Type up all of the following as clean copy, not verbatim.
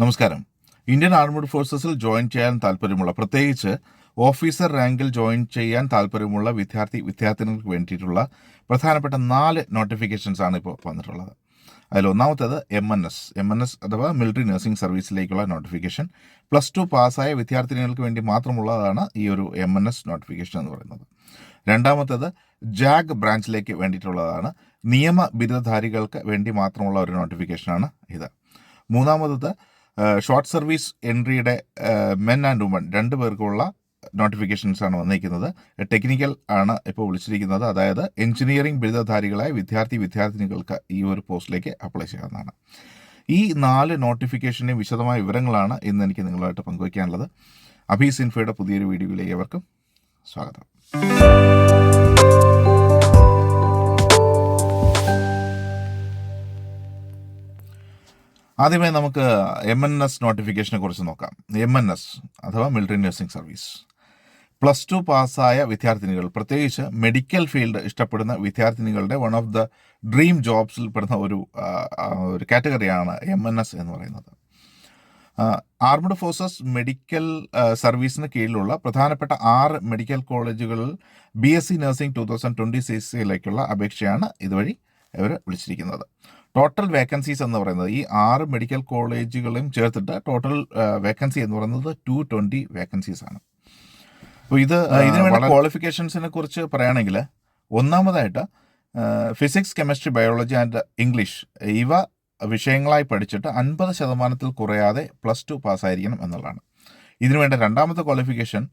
നമസ്കാരം. Indian armed ഫോഴ്സസിൽ join ചെയ്യാൻ താല്പര്യമുള്ള, പ്രത്യേകിച്ച് ഓഫീസർ റാങ്കിൽ ജോയിൻ ചെയ്യാൻ താല്പര്യമുള്ള വിദ്യാർത്ഥിനികൾക്ക് വേണ്ടിയിട്ടുള്ള പ്രധാനപ്പെട്ട 4 നോട്ടിഫിക്കേഷൻസ് ആണ് ഇപ്പോൾ വന്നിട്ടുള്ളത്. അതിൽ ഒന്നാമത്തേത് MNS അഥവാ മിലിറ്ററി നഴ്സിംഗ് സർവീസിലേക്കുള്ള നോട്ടിഫിക്കേഷൻ. +2 പാസ്സായ വിദ്യാർത്ഥിനികൾക്ക് വേണ്ടി മാത്രമുള്ളതാണ് ഈ ഒരു MNS നോട്ടിഫിക്കേഷൻ എന്ന് പറയുന്നത്. രണ്ടാമത്തേത് JAG ബ്രാഞ്ചിലേക്ക് വേണ്ടിയിട്ടുള്ളതാണ്. നിയമ ബിരുദധാരികൾക്ക് വേണ്ടി മാത്രമുള്ള ഒരു നോട്ടിഫിക്കേഷനാണ് ഇത്. മൂന്നാമത്തത് ഷോർട്ട് സർവീസ് എൻട്രിയുടെ മെൻ ആൻഡ് വുമൺ 2 പേർക്കുള്ള നോട്ടിഫിക്കേഷൻസ് ആണ് വന്നിരിക്കുന്നത്. ടെക്നിക്കൽ ആണ് ഇപ്പോൾ വിളിച്ചിരിക്കുന്നത്. അതായത് എഞ്ചിനീയറിംഗ് ബിരുദധാരികളായ വിദ്യാർത്ഥിനികൾക്ക് ഈ ഒരു പോസ്റ്റിലേക്ക് അപ്ലൈ ചെയ്യാവുന്നതാണ്. ഈ 4 നോട്ടിഫിക്കേഷൻ്റെ വിശദമായ വിവരങ്ങളാണ് ഇന്ന് എനിക്ക് നിങ്ങളുമായിട്ട് പങ്കുവയ്ക്കാനുള്ളത്. അഭീസ് ഇൻഫോയുടെ പുതിയൊരു വീഡിയോയിലേക്ക് ഏവർക്കും സ്വാഗതം. ആദ്യമേ നമുക്ക് MNS നോട്ടിഫിക്കേഷനെ കുറിച്ച് നോക്കാം. MNS അഥവാ മിലിറ്ററി നഴ്സിംഗ് സർവീസ്. +2 പാസ്സായ വിദ്യാർത്ഥിനികൾ, പ്രത്യേകിച്ച് മെഡിക്കൽ ഫീൽഡ് ഇഷ്ടപ്പെടുന്ന വിദ്യാർത്ഥിനികളുടെ വൺ ഓഫ് ദ ഡ്രീം ജോബ്സിൽ പെടുന്ന ഒരു കാറ്റഗറിയാണ് MNS എന്ന് പറയുന്നത്. ആർമഡ് ഫോഴ്സസ് മെഡിക്കൽ സർവീസിന് കീഴിലുള്ള പ്രധാനപ്പെട്ട 6 മെഡിക്കൽ കോളേജുകളിൽ BSc നഴ്സിംഗ് 2026 അപേക്ഷയാണ് ഇതുവഴി ഇവർ വിളിച്ചിരിക്കുന്നത്. ടോട്ടൽ വേക്കൻസീസ് എന്ന് പറയുന്നത് ഈ 6 മെഡിക്കൽ കോളേജുകളെയും ചേർത്തിട്ട് ടോട്ടൽ വേക്കൻസി എന്ന് പറയുന്നത് 220 വേക്കൻസീസ് ആണ്. അപ്പോൾ ഇതിന് വേണ്ട ക്വാളിഫിക്കേഷൻസിനെ കുറിച്ച് പറയുകയാണെങ്കിൽ, ഒന്നാമതായിട്ട് physics, chemistry, biology and English ഇവ വിഷയങ്ങളായി പഠിച്ചിട്ട് 50% കുറയാതെ +2 പാസ്സായിരിക്കണം എന്നുള്ളതാണ്. ഇതിനുവേണ്ട രണ്ടാമത്തെ ക്വാളിഫിക്കേഷൻ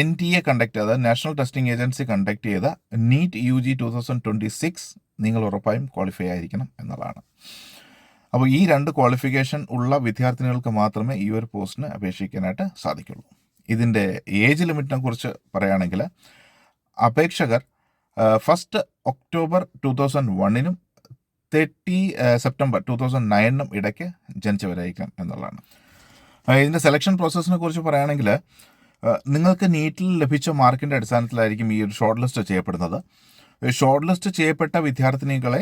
NTA കണ്ടക്ട് ചെയ്ത നാഷണൽ ടെസ്റ്റിംഗ് ഏജൻസി കണ്ടക്ട് ചെയ്ത NEET UG 2026 നിങ്ങൾ ഉറപ്പായും ക്വാളിഫൈ ആയിരിക്കണം എന്നുള്ളതാണ്. അപ്പോൾ ഈ 2 ക്വാളിഫിക്കേഷൻ ഉള്ള വിദ്യാർത്ഥിനികൾക്ക് മാത്രമേ ഈ ഒരു പോസ്റ്റിന് അപേക്ഷിക്കാനായിട്ട് സാധിക്കുള്ളൂ. ഇതിൻ്റെ ഏജ് ലിമിറ്റിനെ കുറിച്ച് പറയുകയാണെങ്കിൽ, അപേക്ഷകർ 1 ഒക്ടോബർ 2001 30 സെപ്റ്റംബർ 2009 ഇടയ്ക്ക് ജനിച്ചവരായിരിക്കണം എന്നുള്ളതാണ്. ഇതിൻ്റെ സെലക്ഷൻ പ്രോസസ്സിനെ കുറിച്ച് പറയുകയാണെങ്കിൽ, നിങ്ങൾക്ക് നീറ്റിൽ ലഭിച്ച മാർക്കിൻ്റെ അടിസ്ഥാനത്തിലായിരിക്കും ഈ ഒരു ഷോർട്ട് ലിസ്റ്റ് ചെയ്യപ്പെടുന്നത്. ഷോർട്ട് ലിസ്റ്റ് ചെയ്യപ്പെട്ട വിദ്യാർത്ഥിനികളെ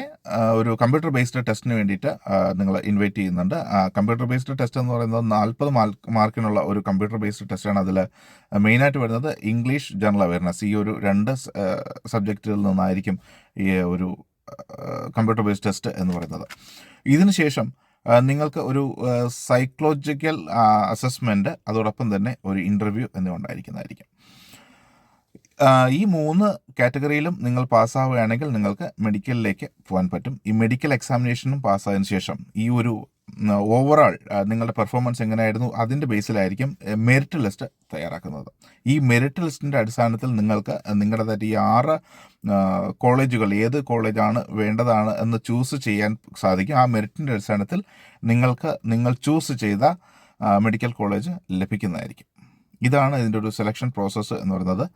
ഒരു കമ്പ്യൂട്ടർ ബേസ്ഡ് ടെസ്റ്റിന് വേണ്ടിയിട്ട് നിങ്ങൾ ഇൻവൈറ്റ് ചെയ്യുന്നുണ്ട്. കമ്പ്യൂട്ടർ ബേസ്ഡ് ടെസ്റ്റ് എന്ന് പറയുന്നത് 40 മാർക്കിനുള്ള ഒരു കമ്പ്യൂട്ടർ ബേസ്ഡ് ടെസ്റ്റാണ്. അതിൽ മെയിനായിട്ട് വരുന്നത് ഇംഗ്ലീഷ്, ജനറൽ അവയർനെസ്, ഈ ഒരു 2 സബ്ജക്റ്റുകളിൽ നിന്നായിരിക്കും ഈ ഒരു കമ്പ്യൂട്ടർ ബേസ്ഡ് ടെസ്റ്റ് എന്ന് പറയുന്നത്. ഇതിനുശേഷം നിങ്ങൾക്ക് ഒരു സൈക്കോളജിക്കൽ അസസ്മെൻറ്റ്, അതോടൊപ്പം തന്നെ ഒരു ഇൻ്റർവ്യൂ എന്നിവ ഉണ്ടായിരിക്കുന്നതായിരിക്കും. ഈ 3 കാറ്റഗറിയിലും നിങ്ങൾ പാസ്സാവുകയാണെങ്കിൽ നിങ്ങൾക്ക് മെഡിക്കലിലേക്ക് പോകാൻ പറ്റും. ഈ മെഡിക്കൽ എക്സാമിനേഷനും പാസ്സായതിനു ശേഷം ഈ ഒരു ഓവറോൾ നിങ്ങളുടെ പെർഫോമൻസ് എങ്ങനെയായിരുന്നു അതിൻ്റെ ബേസിലായിരിക്കും മെറിറ്റ് ലിസ്റ്റ് തയ്യാറാക്കുന്നത്. ഈ മെറിറ്റ് ലിസ്റ്റിൻ്റെ അടിസ്ഥാനത്തിൽ നിങ്ങൾക്ക് നിങ്ങളുടേതായിട്ട് ഈ 6 കോളേജുകൾ ഏത് കോളേജാണ് വേണ്ടതാണ് എന്ന് ചൂസ് ചെയ്യാൻ സാധിക്കും. ആ മെറിറ്റിൻ്റെ അടിസ്ഥാനത്തിൽ നിങ്ങൾ ചൂസ് ചെയ്ത മെഡിക്കൽ കോളേജ് ലഭിക്കുന്നതായിരിക്കും. ഇതാണ് ഇതിൻ്റെ ഒരു സെലക്ഷൻ പ്രോസസ്സ് എന്ന് പറയുന്നത്.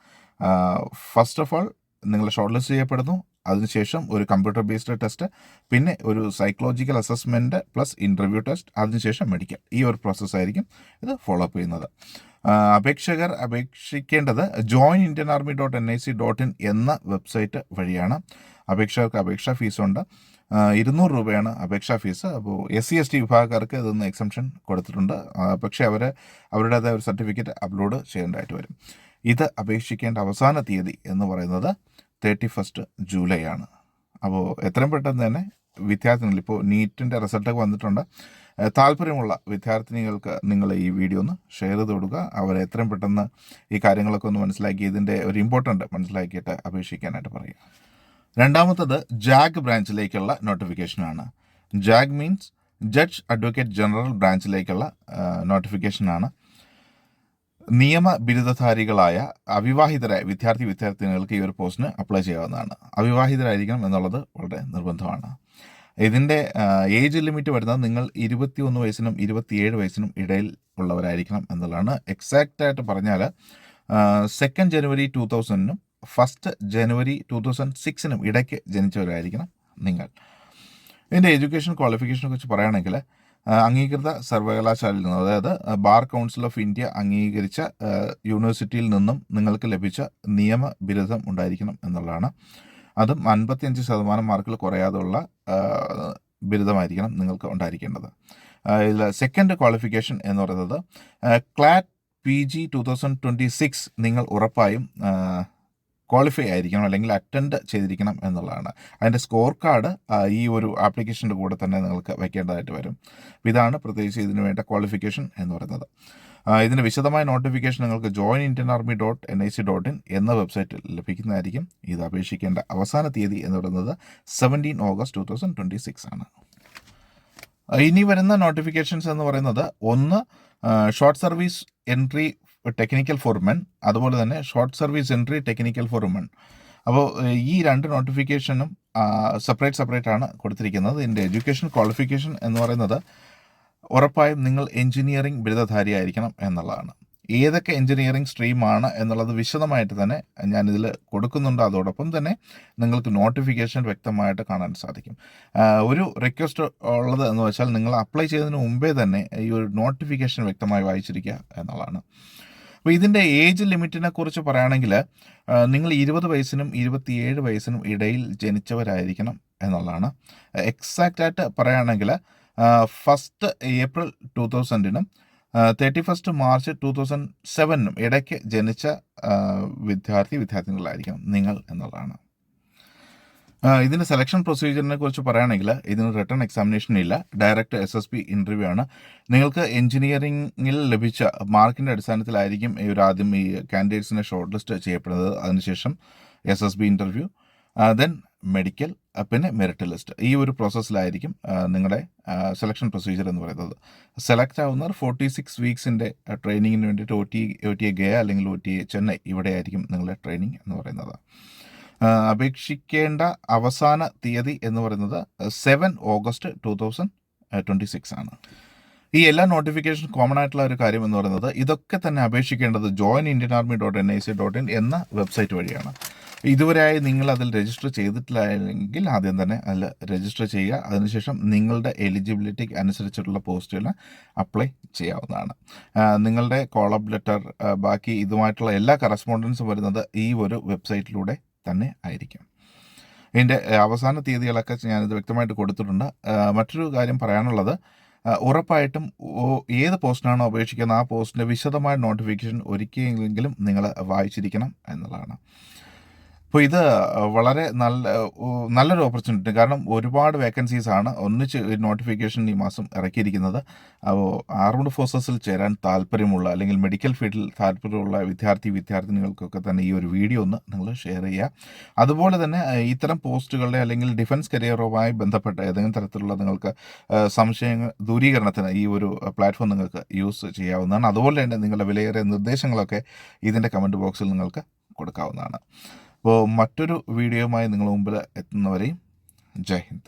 ഫസ്റ്റ് ഓഫ് ഓൾ നിങ്ങൾ ഷോർട്ട് ലിസ്റ്റ് ചെയ്യപ്പെടുന്നു, അതിനുശേഷം ഒരു കമ്പ്യൂട്ടർ ബേസ്ഡ് ടെസ്റ്റ്, പിന്നെ ഒരു psychological assessment plus interview test, അതിനുശേഷം മെഡിക്കൽ. ഈ ഒരു പ്രോസസ്സായിരിക്കും ഇത് ഫോളോ അപ്പ് ചെയ്യുന്നത്. അപേക്ഷകർ അപേക്ഷിക്കേണ്ടത് joinindianarmy.nic.in എന്ന വെബ്സൈറ്റ് വഴിയാണ്. അപേക്ഷകർക്ക് അപേക്ഷാ ഫീസുണ്ട്. 200 രൂപയാണ് അപേക്ഷാ ഫീസ്. അപ്പോൾ SC/ST വിഭാഗക്കാർക്ക് ഇതൊന്ന് എക്സംഷൻ കൊടുത്തിട്ടുണ്ട്. പക്ഷേ അവരുടേതായ ഒരു സർട്ടിഫിക്കറ്റ് അപ്ലോഡ് ചെയ്യേണ്ടതായിട്ട് വരും. ഇത് അപേക്ഷിക്കേണ്ട അവസാന തീയതി എന്ന് പറയുന്നത് 31 ജൂലൈ ആണ്. അപ്പോൾ എത്രയും പെട്ടെന്ന് തന്നെ വിദ്യാർത്ഥിനികൾ, ഇപ്പോൾ നീറ്റിൻ്റെ റിസൾട്ടൊക്കെ വന്നിട്ടുണ്ട്, താല്പര്യമുള്ള വിദ്യാർത്ഥിനികൾക്ക് നിങ്ങൾ ഈ വീഡിയോ ഒന്ന് ഷെയർ ചെയ്ത് കൊടുക്കുക. അവർ എത്രയും പെട്ടെന്ന് ഈ കാര്യങ്ങളൊക്കെ ഒന്ന് മനസ്സിലാക്കി ഇതിൻ്റെ ഒരു ഇമ്പോർട്ടൻ്റ് മനസ്സിലാക്കിയിട്ട് അപേക്ഷിക്കാനായിട്ട് പറയുക. രണ്ടാമത്തത് JAG ബ്രാഞ്ചിലേക്കുള്ള നോട്ടിഫിക്കേഷനാണ്. JAG means judge advocate general ബ്രാഞ്ചിലേക്കുള്ള നോട്ടിഫിക്കേഷനാണ്. നിയമ ബിരുദധാരികളായ അവിവാഹിതരായ വിദ്യാർത്ഥിനികൾക്ക് ഈ ഒരു പോസ്റ്റിന് അപ്ലൈ ചെയ്യാവുന്നതാണ്. അവിവാഹിതരായിരിക്കണം എന്നുള്ളത് വളരെ നിർബന്ധമാണ്. ഇതിൻ്റെ ഏജ് ലിമിറ്റ് വരുന്നത് നിങ്ങൾ 21 വയസ്സിനും 27 വയസ്സിനും ഇടയിൽ ഉള്ളവരായിരിക്കണം എന്നുള്ളതാണ്. എക്സാക്റ്റായിട്ട് പറഞ്ഞാൽ 2 ജനുവരി 2000 1 ജനുവരി 2006 ഇടയ്ക്ക് ജനിച്ചവരായിരിക്കണം നിങ്ങൾ. ഇതിൻ്റെ എഡ്യൂക്കേഷൻ ക്വാളിഫിക്കേഷനെ കുറിച്ച് പറയുകയാണെങ്കിൽ, അംഗീകൃത സർവകലാശാലയിൽ നിന്നും, അതായത് ബാർ കൗൺസിൽ ഓഫ് ഇന്ത്യ അംഗീകരിച്ച യൂണിവേഴ്സിറ്റിയിൽ നിന്നും നിങ്ങൾക്ക് ലഭിച്ച നിയമ ബിരുദം ഉണ്ടായിരിക്കണം എന്നുള്ളതാണ്. അതും 55% മാർക്കിൽ കുറയാതെയുള്ള ബിരുദമായിരിക്കണം നിങ്ങൾക്ക് ഉണ്ടായിരിക്കേണ്ടത്. ഇതിൽ സെക്കൻഡ് ക്വാളിഫിക്കേഷൻ എന്ന് പറയുന്നത് ക്ലാറ്റ് PG 2026 നിങ്ങൾ ഉറപ്പായും ക്വാളിഫൈ ആയിരിക്കണം അല്ലെങ്കിൽ അറ്റൻഡ് ചെയ്തിരിക്കണം എന്നുള്ളതാണ്. അതിൻ്റെ സ്കോർ കാർഡ് ഈ ഒരു ആപ്ലിക്കേഷൻ്റെ കൂടെ തന്നെ നിങ്ങൾക്ക് വയ്ക്കേണ്ടതായിട്ട് വരും. ഇതാണ് പ്രത്യേകിച്ച് ഇതിന് വേണ്ട ക്വാളിഫിക്കേഷൻ എന്ന് പറയുന്നത്. ഇതിൻ്റെ വിശദമായ നോട്ടിഫിക്കേഷൻ നിങ്ങൾക്ക് joinindianarmy.nic.in എന്ന വെബ്സൈറ്റിൽ ലഭിക്കുന്നതായിരിക്കും. ഇത് അപേക്ഷിക്കേണ്ട അവസാന തീയതി എന്ന് പറയുന്നത് 17 ഓഗസ്റ്റ് 2026 ആണ്. ഇനി വരുന്ന നോട്ടിഫിക്കേഷൻസ് എന്ന് പറയുന്നത് ഒന്ന് short service entry technical for men, അതുപോലെ തന്നെ short service entry technical for women. അപ്പോൾ ഈ രണ്ട് നോട്ടിഫിക്കേഷനും സെപ്പറേറ്റ് ആണ് കൊടുത്തിരിക്കുന്നത്. ഇതിൻ്റെ എഡ്യൂക്കേഷൻ ക്വാളിഫിക്കേഷൻ എന്ന് പറയുന്നത് ഉറപ്പായും നിങ്ങൾ എഞ്ചിനീയറിംഗ് ബിരുദധാരിയായിരിക്കണം എന്നുള്ളതാണ്. ഏതൊക്കെ എഞ്ചിനീയറിംഗ് സ്ട്രീമാണ് എന്നുള്ളത് വിശദമായിട്ട് തന്നെ ഞാനിതിൽ കൊടുക്കുന്നുണ്ട്. അതോടൊപ്പം തന്നെ നിങ്ങൾക്ക് നോട്ടിഫിക്കേഷൻ വ്യക്തമായിട്ട് കാണാൻ സാധിക്കും. ഒരു റിക്വസ്റ്റ് ഉള്ളത് എന്ന് വെച്ചാൽ നിങ്ങൾ അപ്ലൈ ചെയ്തതിന് മുമ്പേ തന്നെ ഈ ഒരു നോട്ടിഫിക്കേഷൻ വ്യക്തമായി വായിച്ചിരിക്കുക എന്നുള്ളതാണ്. അപ്പോൾ ഇതിൻ്റെ ഏജ് ലിമിറ്റിനെ കുറിച്ച് പറയുകയാണെങ്കിൽ നിങ്ങൾ 20 വയസ്സിനും 27 വയസ്സിനും ഇടയിൽ ജനിച്ചവരായിരിക്കണം എന്നുള്ളതാണ്. എക്സാക്റ്റായിട്ട് പറയുകയാണെങ്കിൽ 1 ഏപ്രിൽ 2000-നും 31 മാർച്ച് 2007-നും ഇടയ്ക്ക് ജനിച്ച വിദ്യാർത്ഥിനികളായിരിക്കണം നിങ്ങൾ എന്നുള്ളതാണ്. ഇതിൻ്റെ സെലക്ഷൻ പ്രൊസീജിയറിനെ കുറിച്ച് പറയുകയാണെങ്കിൽ ഇതിന് റിട്ടൺ എക്സാമിനേഷൻ ഇല്ല, ഡയറക്റ്റ് SSB ഇൻ്റർവ്യൂ ആണ്. നിങ്ങൾക്ക് എഞ്ചിനീയറിംഗിൽ ലഭിച്ച മാർക്കിൻ്റെ അടിസ്ഥാനത്തിലായിരിക്കും ആദ്യം ഈ കാൻഡിഡേറ്റ്സിനെ ഷോർട്ട് ലിസ്റ്റ് ചെയ്യപ്പെടുന്നത്. അതിനുശേഷം SSB ഇൻ്റർവ്യൂ, ദെൻ മെഡിക്കൽ, പിന്നെ മെറിറ്റ് ലിസ്റ്റ്. ഈ ഒരു പ്രോസസ്സിലായിരിക്കും നിങ്ങളുടെ സെലക്ഷൻ പ്രൊസീജിയർ എന്ന് പറയുന്നത്. സെലക്ട് ആവുന്നവർ 46 വീക്സിൻ്റെ ട്രെയിനിങ്ങിന് വേണ്ടിയിട്ട് OTA ഗയ അല്ലെങ്കിൽ OTA ചെന്നൈ ഇവിടെയായിരിക്കും നിങ്ങളുടെ ട്രെയിനിങ് എന്ന് പറയുന്നത്. അപേക്ഷിക്കേണ്ട അവസാന തീയതി എന്ന് പറയുന്നത് 7 ഓഗസ്റ്റ് 2026 ആണ്. ഈ എല്ലാ നോട്ടിഫിക്കേഷൻ കോമൺ ആയിട്ടുള്ള ഒരു കാര്യം എന്ന് പറയുന്നത് ഇതൊക്കെ തന്നെ അപേക്ഷിക്കേണ്ടത് joinindianarmy.nic.in എന്ന വെബ്സൈറ്റ് വഴിയാണ്. ഇതുവരെയായി നിങ്ങൾ അതിൽ രജിസ്റ്റർ ചെയ്തിട്ടില്ലെങ്കിൽ ആദ്യം തന്നെ അതിൽ രജിസ്റ്റർ ചെയ്യുക. അതിനുശേഷം നിങ്ങളുടെ എലിജിബിലിറ്റിക്ക് അനുസരിച്ചിട്ടുള്ള പോസ്റ്റുകൾ അപ്ലൈ ചെയ്യാവുന്നതാണ്. നിങ്ങളുടെ കോൾ അപ്പ് ലെറ്റർ, ബാക്കി ഇതുമായിട്ടുള്ള എല്ലാ കറസ്പോണ്ടൻസും വരുന്നത് ഈ ഒരു വെബ്സൈറ്റിലൂടെ തന്നെ ആയിരിക്കും. ഇതിൻ്റെ അവസാന തീയതികളൊക്കെ ഞാനിത് വ്യക്തമായിട്ട് കൊടുത്തിട്ടുണ്ട്. മറ്റൊരു കാര്യം പറയാനുള്ളത്, ഉറപ്പായിട്ടും ഏത് പോസ്റ്റിനാണോ അപേക്ഷിക്കുന്നത് ആ പോസ്റ്റിൻ്റെ വിശദമായ നോട്ടിഫിക്കേഷൻ ഒരിക്കലെങ്കിലും നിങ്ങൾ വായിച്ചിരിക്കണം എന്നുള്ളതാണ്. അപ്പോൾ ഇത് വളരെ നല്ലൊരു ഓപ്പർച്യൂണിറ്റി, കാരണം ഒരുപാട് വേക്കൻസീസ് ആണ് ഒന്നിച്ച് നോട്ടിഫിക്കേഷൻ ഈ മാസം ഇറക്കിയിരിക്കുന്നത്. അപ്പോൾ ആർമഡ് ഫോഴ്സസിൽ ചേരാൻ താല്പര്യമുള്ള അല്ലെങ്കിൽ മെഡിക്കൽ ഫീൽഡിൽ താല്പര്യമുള്ള വിദ്യാർത്ഥിനികൾക്കൊക്കെ തന്നെ ഈ ഒരു വീഡിയോ ഒന്ന് നിങ്ങൾ ഷെയർ ചെയ്യുക. അതുപോലെ തന്നെ ഇത്തരം പോസ്റ്റുകളുടെ അല്ലെങ്കിൽ ഡിഫൻസ് കരിയറുമായി ബന്ധപ്പെട്ട ഏതെങ്കിലും തരത്തിലുള്ള നിങ്ങൾക്ക് സംശയങ്ങൾ ദൂരീകരണത്തിന് ഈ ഒരു പ്ലാറ്റ്ഫോം നിങ്ങൾക്ക് യൂസ് ചെയ്യാവുന്നതാണ്. അതുപോലെ തന്നെ നിങ്ങളുടെ വിലയേറിയ നിർദ്ദേശങ്ങളൊക്കെ ഇതിൻ്റെ കമൻറ്റ് ബോക്സിൽ നിങ്ങൾക്ക് കൊടുക്കാവുന്നതാണ്. അപ്പോൾ മറ്റൊരു വീഡിയോയുമായി നിങ്ങളുടെ മുമ്പിൽ എത്തുന്നവരെയും ജയ് ഹിന്ദ്.